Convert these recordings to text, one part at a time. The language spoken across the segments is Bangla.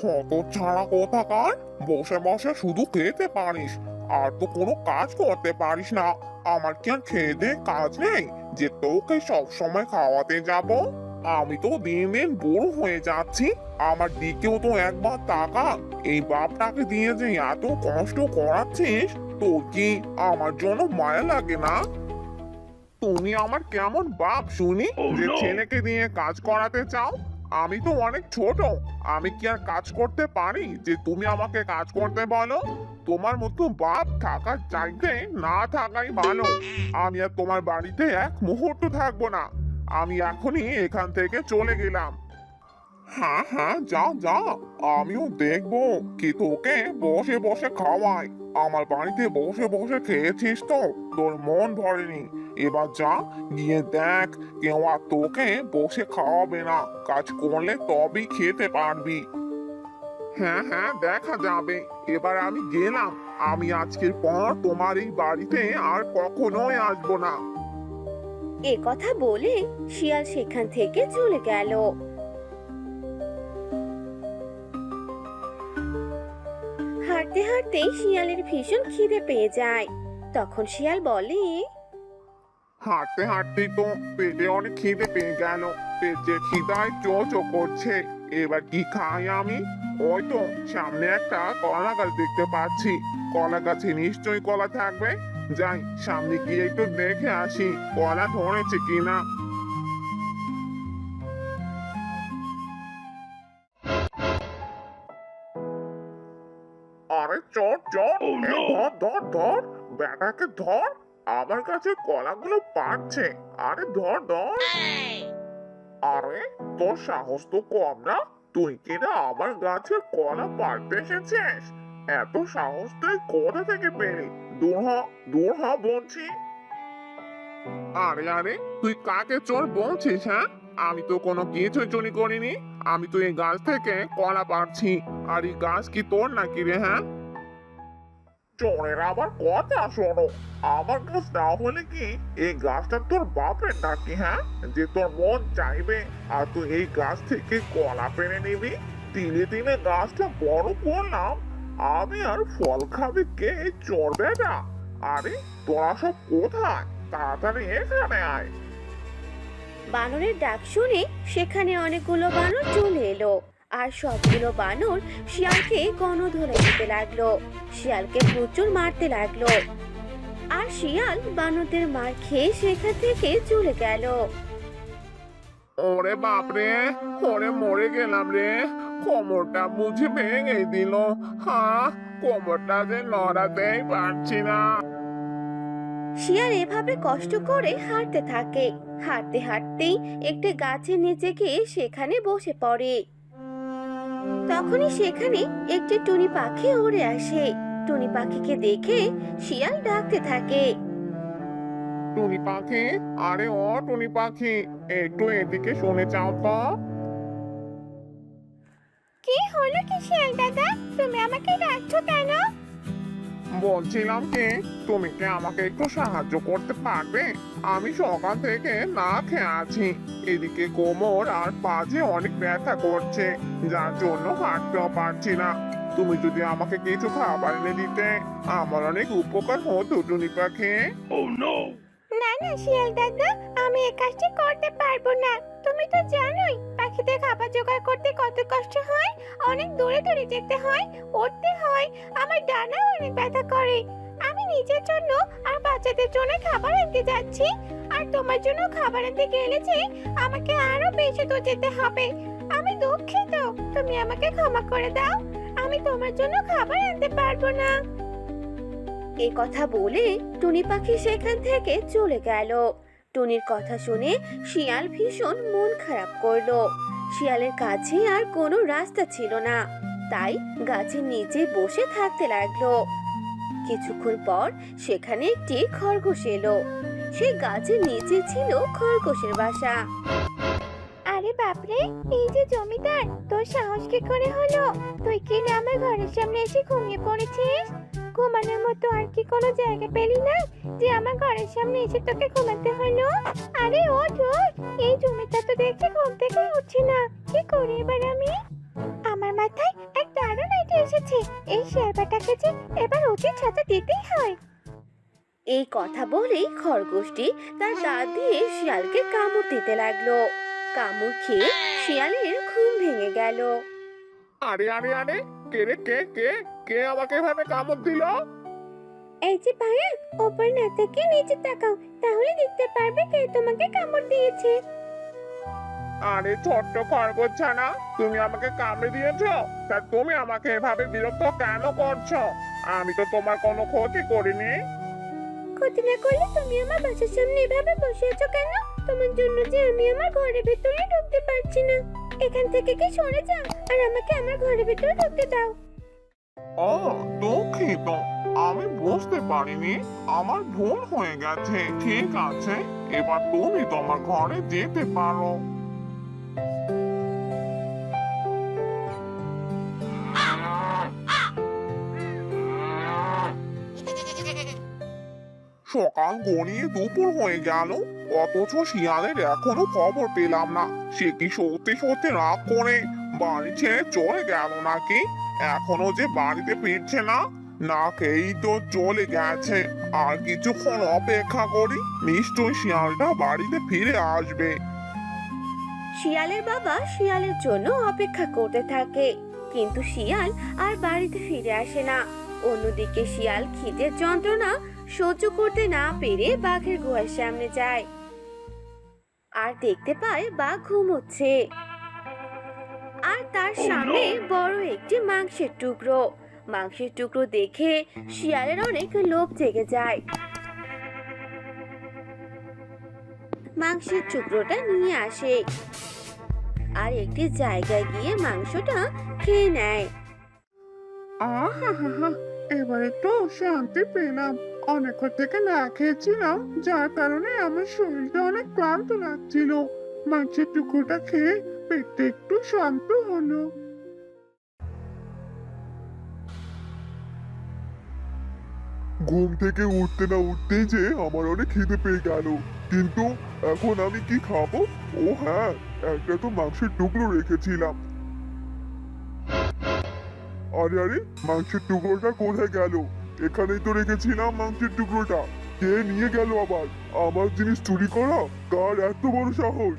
হতচ্ছাড়া কোথাকার, বসে বসে শুধু খেতে পারিস, আর তো কোনো কাজ করতে পারিস না। আমার কি আর খেয়ে দে কাজ নেই যে তোকে সব সময় খাওয়াতে যাব? আমি তো দিন দিন বুড়ো হয়ে যাচ্ছি, আমার দিকেও তো একবার তাকা। এই বাপটাকে দিয়ে যে এত কষ্ট করাচ্ছিস, তোর কি আমার জন্য মায়া লাগে না? তুমি আমার কেমন বাপ শুনি যে ছেলেকে দিয়ে কাজ করাতে চাও? আমি তো অনেক ছোট, আমি কি আর কাজ করতে পারি যে তুমি আমাকে কাজ করতে বলো? তোমার মতো বাপ থাকার চাইতে না থাকাই ভালো। আমি আর তোমার বাড়িতে এক মুহূর্ত থাকবো না। আমি এখনই এখান থেকে চলে গেলাম। হ্যাঁ হ্যাঁ, যা যা, আমিও দেখবো কি তোকে বসে বসে খাওয়াই। আমার বাড়িতে বসে বসে খেয়েছিস তো তোর মন ভরেনি। এবার যা, গিয়ে দেখ কেউ আর তোকে বসে খাওয়াবে না, কাজ করলে তবেই খেতে পারবি। হ্যাঁ হ্যাঁ, দেখা যাবে। এবার আমি গেলাম, আমি আজকের পর তোমার এই বাড়িতে আর কখনোই আসবো না। এ কথা বলে শিয়াল সেখান থেকে চলে গেল। হাঁটতে হাঁটতে শিয়ালের ভীষণ খিদে পেয়ে যায়। তখন শিয়াল বলে, হাঁটতে হাঁটতেই তো পেটে অনেক খিদে পেয়ে গেল, পেটে খিদায় চো চো করছে। এবার কি খাই আমি? ওই তো সামনে একটা কলা গাছ দেখতে পাচ্ছি, কলা গাছে নিশ্চয়ই কলা থাকবে। যাই, সামনে গিয়ে একটু দেখে আসি কলা ধরেছে কিনা। আরে চোর চোর, ধর ধর ধর, বেটাকে ধর, আমার কাছে কলাগুলো পাচ্ছে। আরে ধর ধর। আরে তোর সাহস তো কম না, তুই কিনা আমার গাছে কলা পাড়তে এসেছিস? এত সাহস তুই কোথা থেকে পেলি? দূর হ, দূর হ বলছি। আরে আরে, তুই কাকে চোর বলছিস? হ্যাঁ, আমি তো কোনো কিছুই চুরি করিনি। আমি তো এই গাছ থেকে কলা পাড়ছি। আর এই গাছ কি তোর নাকি রে? হ্যাঁ, চোরের আবার কথা শোনো, আমার গাছ না হলে কি এই গাছটা তোর বাপের নাকি? হ্যাঁ, যে তোর মন চাইবে আর তুই এই গাছ থেকে কলা পেরে নিবি? দিনে দিনে গাছটা বড় করলাম, আমি আর ফল খাবে কে? এই চোর বেটা! আরে তোরা সব কোথায়? তাড়াতাড়ি এখানে আয়। বানরের ডাক শুনে সেখানে অনেকগুলো বানর চলে এলো। আর সবগুলো বানর শিয়ালকে গণধরে দিতে লাগলো, শিয়ালকে প্রচুর মারতে লাগলো। আর শিয়াল বানরদের মার খেয়ে সেখান থেকে চলে গেল। ওরে বাপরে, ওরে মরে গেলাম রে, কোমরটা বুঝি ভেঙে দিল। হ্যাঁ, কোমরটা যে নড়াতেই পারছি না। শিয়াল এভাবে কষ্ট করে হাঁটতে থাকে। হাঁটতে হাঁটতেই একটি গাছের নিচে গিয়ে সেখানে বসে পড়ে। তখনই সেখানে একটি টুনি পাখি উড়ে আসে। টুনি পাখিকে দেখে শিয়াল ডাকতে থাকে, টুনি পাখি, আরে ও টুনি পাখি, একটু এদিকে শুনে যাও তো। কি হলো কি শিয়াল দাদা, তুমি আমাকে ডাকছো কেন? বলছিলাম কি, তুমি কি আমাকে একটু সাহায্য করতে পারবে? আমি সকাল থেকে না খেয়ে আছি, এদিকে কোমর আর পাজে অনেক ব্যথা করছে, যার জন্য হাঁটতেও পারছি না। তুমি যদি আমাকে কিছু খাবার এনে দিতে, আমার অনেক উপকার হতো টুনি পাখি। না না শিয়াল দাদা, আমি এই কাজটি করতে পারবো না। তুমি তো জানোই পাখিদের খাবার জোগাড় করতে কত কষ্ট হয়। অনেক দূরে দূরে যেতে হয়, উঠতে হয়, আমার ডানাও অনেক ব্যথা করে। আমি নিজের জন্য আর বাচ্চাদের জন্য খাবার আনতে যাচ্ছি, আর তোমার জন্য খাবার আনতে গেলে যে আমাকে আরো বেশি দূর যেতে হবে। আমি দুঃখিত, তুমি আমাকে ক্ষমা করে দাও, আমি তোমার জন্য খাবার আনতে পারবো না। এই কথা বলে টুনি পাখি সেখান থেকে চলে গেল। টুনির কথা শুনে শিয়াল ভীষণ মন খারাপ করলো। শিয়ালের কাছে আর কোনো রাস্তা ছিল না, তাই গাছের নিচে বসে থাকতে লাগলো। কিছুক্ষণ পর সেখানে একটি খরগোশ এলো। সেই গাছের নিচে ছিল খরগোশের বাসা। আরে বাপরে, এই যে জমিদার, তোর সাহস কি করে হলো? তুই কি না আমার ঘরের সামনে এসে ঘুমিয়ে পড়েছিস? ঘুমানোর মতো আর কি কোনো জায়গা পেলি না যে আমার ঘরের সামনে এসে তোকে ঘুমাতে হলো? আরে ওঠ ওঠ, এই জমিদার তো দেখছি ঘুম থেকে উঠছে না, কি করি এবার আমি? আমার মাথায় এক দারুণ আইডিয়া এসেছে। এই শিয়ালটাকে যে এবার উচিত সাজা দিতেই হয়। এই কথা বলেই খরগোশটি তার দাঁত দিয়ে শিয়ালকে কামড় দিতে লাগলো। কামড় খেয়ে শিয়ালের ঘুম ভেঙে গেল। আরে আরে আরে, কে রে, কে কে কে আমাকে এভাবে কামড় দিল? এই যে ভাইয়া, ওপর না থেকে নিচে তাকাও, তাহলে দেখতে পারবে কে তোমাকে কামড় দিয়েছে। আরে ছোট্ট খরগোশ ছানা, তুমি আমাকে কামড়ে দিয়েছো? তা তুমি আমাকে এভাবে বিরক্ত কেন করছো? আমি তো তোমার কোনো ক্ষতি করিনি। ক্ষতি না করলে তুমি আমার বাসার সামনে এভাবে বসে আছো কেন? তোমার জন্য যে আমি আমার ঘরের ভেতরে ঢুকতে পারছি না। এখান থেকে কি সরে যাও আর আমাকে আমার ঘরের ভেতরে ঢুকতে দাও। ও, দুঃখিত, আমি বুঝতে পারিনি। আমার ভুল হয়ে গেছে। ঠিক আছে, এবার তুমি তোমার ঘরে যেতে পারো। সকাল গড়িয়ে দুপুর হয়ে গেল, অথচ শিয়ালের এখনো খবর পেলাম না। সে কি সত্যি সত্যি রাগ করে বাড়ি ছেড়ে চলে গেল নাকি? এখনো যে বাড়িতে ফিরছে না। না খেয়েই তো চলে গেছে। আর কিছুক্ষণ অপেক্ষা করি, নিশ্চয়ই শিয়ালটা বাড়িতে ফিরে আসবে। শিয়ালের বাবা শিয়ালের জন্য অপেক্ষা করতে থাকে, কিন্তু শিয়াল আর বাড়িতে ফিরে আসে না। অন্যদিকে শিয়াল খিদের যন্ত্রণা সহ্য করতে না পেরে বাঘের গুহার সামনে যায় আর দেখতে পায় বাঘ ঘুমোচ্ছে। আর তার সামনে বড় একটি মাংসের টুকরো। মাংসের টুকরো দেখে শিয়ালের অনেক লোভ জেগে যায়। মাংসের টুকরোটা নিয়ে আসে আর একটি জায়গায় গিয়ে মাংসটা খেয়ে নেয়। আহা, এবার একটু শান্তি পেলাম। অনেকক্ষণ থেকে না খেয়েছিলাম, যার কারণে আমার শরীরটা অনেক ক্লান্ত লাগছিল। মাংসের টুকরোটা খেয়ে পেটটা একটু শান্ত হলো। ঘুম থেকে উঠতে না উঠতেই যে আমার অনেক খিদে পেয়ে গেল, কিন্তু এখন আমি কি খাবো? ও হ্যাঁ, একটা তো মাংসের টুকরো রেখেছিলাম। আরে আরে, মাংসের টুকরোটা কোথায় গেল? এখানেই তো রেখেছিলাম মাংসের টুকরোটা। কে নিয়ে গেল আবার? আমার জিনিস চুরি করা? কার এত বড় সাহস?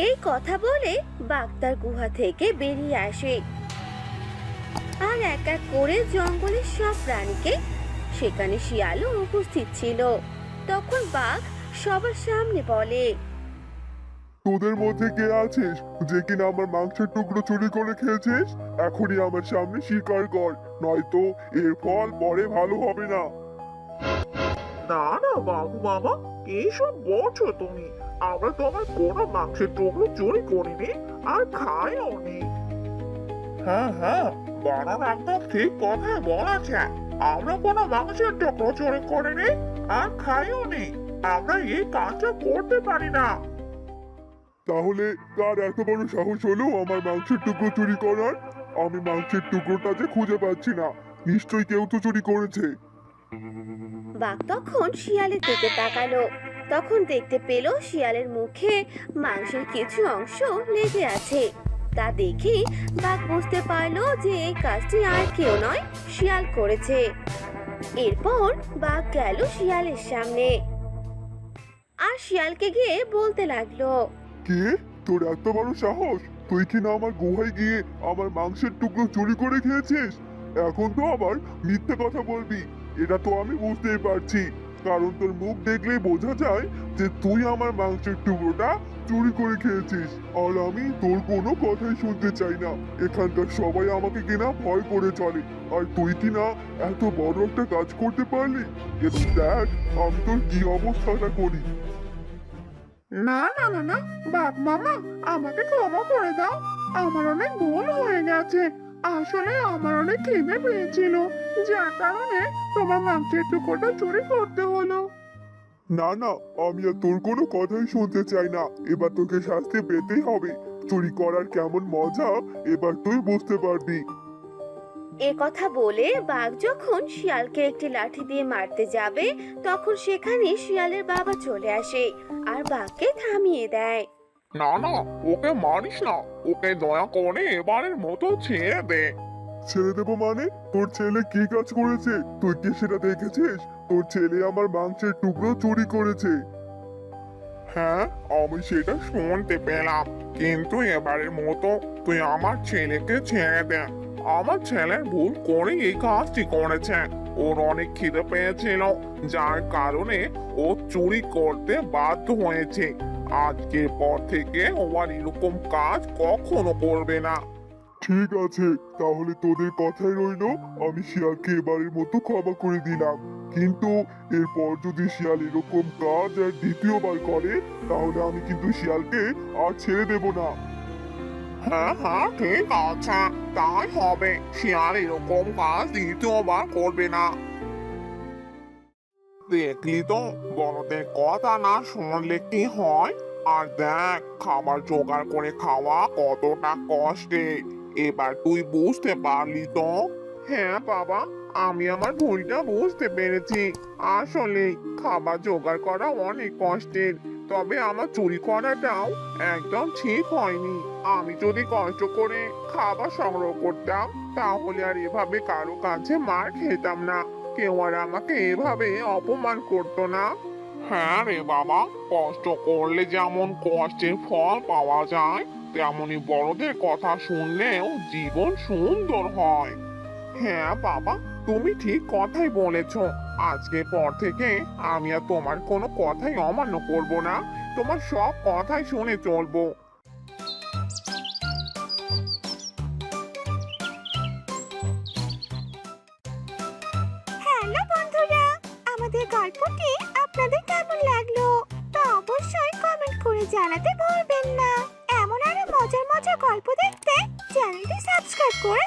এই কথা বলে বাঘ তার গুহা থেকে বেরিয়ে আসে আর এক এক করে জঙ্গলের সব প্রাণীকে, সেখানে শিয়ালও উপস্থিত ছিল। তখন বাঘ সবার সামনে বলে, তোদের মধ্যে কে আছিস যে কিনা আমার মাংসের টুকরো চুরি করে খেয়েছিস? এখনই আমার সামনে স্বীকার কর, নয়তো এর ফল পরে ভালো হবে না। না না বাবু বাবা, এইসব বলছো তুমি? আমরা তো আমার কোনো মাংসের টুকরো চুরি করিনি আর খাইও নি। হ্যাঁ হ্যাঁ, বানর একদম ঠিক কথাই বলেছে। আমরা কোনো মাংসের টুকরো চুরি করিনি আর খাইও নি। আমরা এই কাজটা করতে পারি না। তাহলে কার এত বড় সাহস হলো আমার মাংসের টুকরো চুরি করার? আমি মাংসের টুকরোটা যে খুঁজে পাচ্ছি না। নিশ্চয়ই কেউ তো চুরি করেছে। বাঘ তখন শিয়ালের দিকে তাকালো। তখন দেখতে পেল শিয়ালের মুখে মাংসের কিছু অংশ লেগে আছে। তা দেখে বাঘ বুঝতে পারলো যে এই কাজটি আর কেউ নয়, শিয়াল করেছে। এরপর বাঘ গেল শিয়ালের সামনে আর শিয়ালকে গিয়ে বলতে লাগলো, কে? তোর এত বড় সাহস? তুই কি না আমার গুহায় গিয়ে আমার মাংসের টুকরো চুরি করে খেয়েছিস? এখন তো আবার মিথ্যে কথা বলবি। এটা তো আমি বুঝতেই পারছি, কারণ তোর মুখ দেখলেই বোঝা যায় যে তুই আমার মাংসের টুকরোটা চুরি করে খেয়েছিস। আর আমি তোর কোনো কথাই শুনতে চাই না। এখানকার সবাই আমাকে কিনা ভয় করে চলে, আর তুই কিনা এত বড় একটা কাজ করতে পারলি। এবং দেখ আমি তোর কি অবস্থাটা করি। না না না না, বাঘ মামা, আমাকে ক্ষমা করে দাও। আমার অনেক ভুল হয়ে গেছে। আসলে আমার অনেক খিদে পেয়েছিল, যার কারণে তোমার মাংসের টুকরোটা চুরি করতে হলো। না না, আমি আর তোর কোনো কথাই শুনতে চাই না। এবার তোকে শাস্তি পেতেই হবে। চুরি করার কেমন মজা এবার তুই বুঝতে পারবি। এ কথা বলে বাঘ যখন শিয়ালকে একটি লাঠি দিয়ে মারতে যাবে, তখন সেখানে শিয়ালের বাবা চলে আসে আর বাঘকে থামিয়ে দেয়। না না, ওকে মারিস না, ওকে দয়া করে এবারের মতো ছেড়ে দে। ছেড়ে দেবো মানে? তোর ছেলে কি কাজ করেছে তুই কি সেটা দেখেছিস? তোর ছেলে আমার মাংসের টুকরো চুরি করেছে। হ্যাঁ, আমি সেটা শুনতে পেলাম, কিন্তু এবারের মতো তুই আমার ছেলেকে ছেড়ে দে। আমার ছেলের ভুল করে এই কাজটি করেছে। ওর অনেক খিদে পেয়েছিল, যার কারণে ও চুরি করতে বাধ্য হয়েছে। আজকের পর থেকে ও আর এরকম কাজ কখনো করবে না। ঠিক আছে, তাহলে তোদের কথাই রইলো, আমি শিয়ালকে এবারের মতো ক্ষমা করে দিলাম। কিন্তু এরপর যদি শিয়াল এরকম কাজ আর দ্বিতীয়বার করে, তাহলে আমি কিন্তু শিয়ালকে আর ছেড়ে দেব না। হ্যাঁ হ্যাঁ, ঠিক আছে, তাই হবে। শিয়াল এরকম কাজ দ্বিতীয়বার করবে না। দেখলি তো, বড়দের কথা না শুনলে কি হয়। আর দেখ, খাবার জোগাড় করে খাওয়া কতটা কষ্টের। এবার তুই বুঝতে পারলি তো? হ্যাঁ বাবা, আমি আমার ভুলটা বুঝতে পেরেছি। আসলে খাবার জোগাড় করা অনেক কষ্টের, তবে আমার চুরি করাটাও একদম ঠিক হয়নি। আমি যদি কষ্ট করে খাবার সংগ্রহ করতাম, তাহলে আর এভাবে কারো কাছে মার খেতাম না, কেউ আর আমাকে এভাবে অপমান করতো না। হ্যাঁ রে বাবা, কষ্ট করলে যেমন কষ্টের ফল পাওয়া যায়, তেমনি বড়দের কথা শুনলেও জীবন সুন্দর হয়। হ্যাঁ বাবা, তুমি ঠিক কথাই বলেছ। আজকের পর থেকে আমি আর তোমার কোনো কথাই অমান্য করব না, তোমার সব কথাই শুনে চলবো। হ্যালো বন্ধুরা, আমাদের গল্পটি আপনাদের কেমন লাগলো তা অবশ্যই কমেন্ট করে জানাতে ভুলবেন না। এমন আরো মজার মজার গল্প দেখতে চ্যানেলটি সাবস্ক্রাইব করে